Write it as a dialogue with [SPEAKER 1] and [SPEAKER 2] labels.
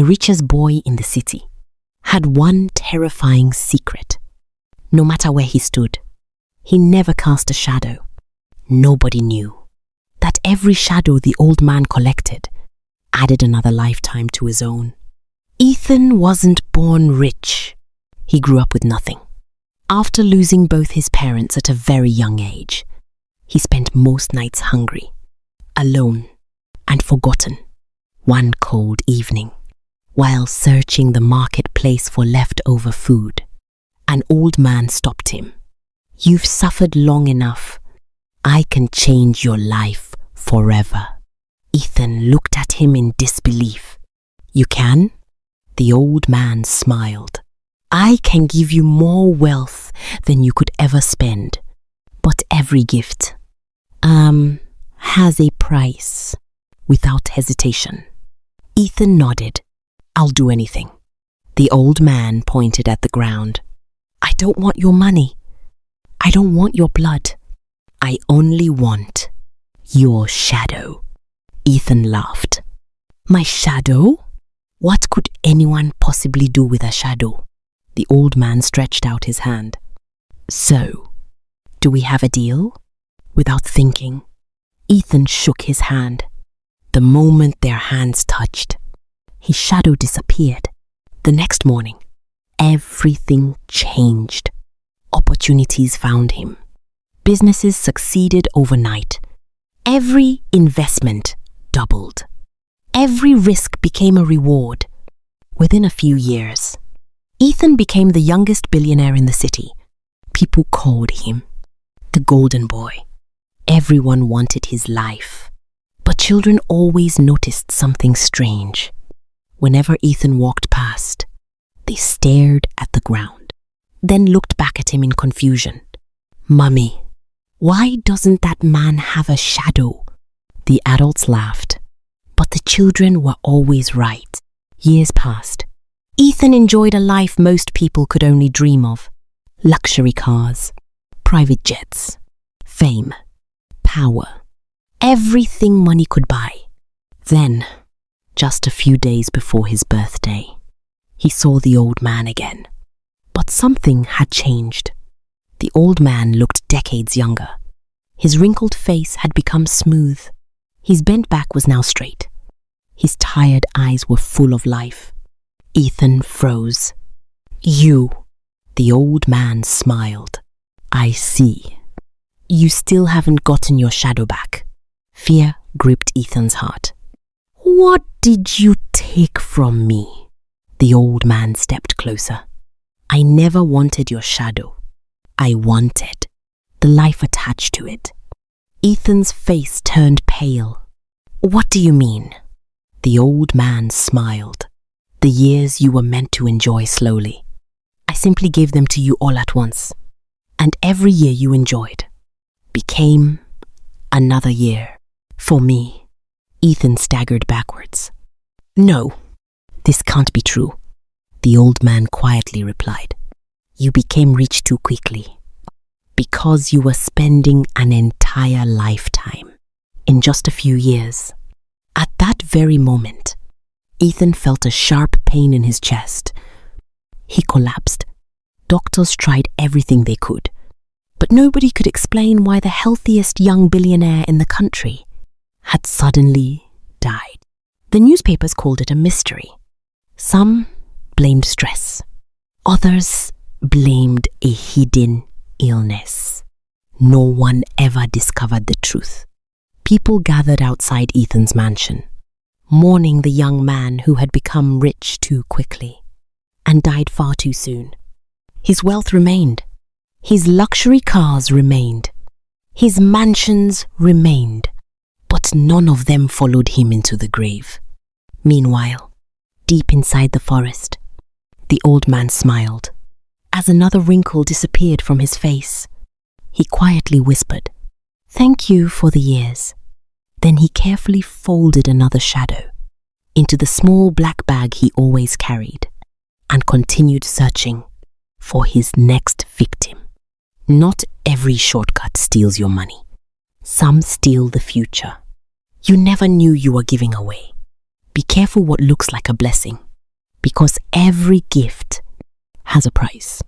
[SPEAKER 1] the richest boy in the city, had one terrifying secret. No matter where he stood, he never cast a shadow. Nobody knew that every shadow the old man collected added another lifetime to his own. Ethan wasn't born rich. He grew up with nothing. After losing both his parents at a very young age, he spent most nights hungry, alone, and forgotten. One cold evening, while searching the marketplace for leftover food, an old man stopped him. "You've suffered long enough. I can change your life forever." Ethan looked at him in disbelief. "You can?" The old man smiled. "I can give you more wealth than you could ever spend, but every gift, has a price." Without hesitation, Ethan nodded. "I'll do anything." The old man pointed at the ground. "I don't want your money. I don't want your blood. I only want your shadow." Ethan laughed. "My shadow? What could anyone possibly do with a shadow?" The old man stretched out his hand. "So, do we have a deal?" Without thinking, Ethan shook his hand. The moment their hands touched, his shadow disappeared. The next morning, everything changed. Opportunities found him. Businesses succeeded overnight. Every investment doubled. Every risk became a reward. Within a few years, Ethan became the youngest billionaire in the city. People called him the Golden Boy. Everyone wanted his life. But children always noticed something strange. Whenever Ethan walked past, they stared at the ground, then looked back at him in confusion. "Mummy, why doesn't that man have a shadow?" The adults laughed, but the children were always right. Years passed. Ethan enjoyed a life most people could only dream of. Luxury cars, private jets, fame, power, everything money could buy. Then, just a few days before his birthday, he saw the old man again. But something had changed. The old man looked decades younger. His wrinkled face had become smooth. His bent back was now straight. His tired eyes were full of life. Ethan froze. "You," the old man smiled. "I see. You still haven't gotten your shadow back." Fear gripped Ethan's heart. "What did you take from me?" The old man stepped closer. "I never wanted your shadow. I wanted the life attached to it." Ethan's face turned pale. "What do you mean?" The old man smiled. "The years you were meant to enjoy slowly. I simply gave them to you all at once. And every year you enjoyed became another year for me." Ethan staggered backwards. "No, this can't be true," the old man quietly replied. "You became rich too quickly because you were spending an entire lifetime in just a few years." At that very moment, Ethan felt a sharp pain in his chest. He collapsed. Doctors tried everything they could, but nobody could explain why the healthiest young billionaire in the country had suddenly died. The newspapers called it a mystery. Some blamed stress. Others blamed a hidden illness. No one ever discovered the truth. People gathered outside Ethan's mansion, mourning the young man who had become rich too quickly and died far too soon. His wealth remained. His luxury cars remained. His mansions remained. But none of them followed him into the grave. Meanwhile, deep inside the forest, the old man smiled. As another wrinkle disappeared from his face, he quietly whispered, "Thank you for the years." Then he carefully folded another shadow into the small black bag he always carried and continued searching for his next victim. Not every shortcut steals your money. Some steal the future you never knew you were giving away. Be careful what looks like a blessing because every gift has a price.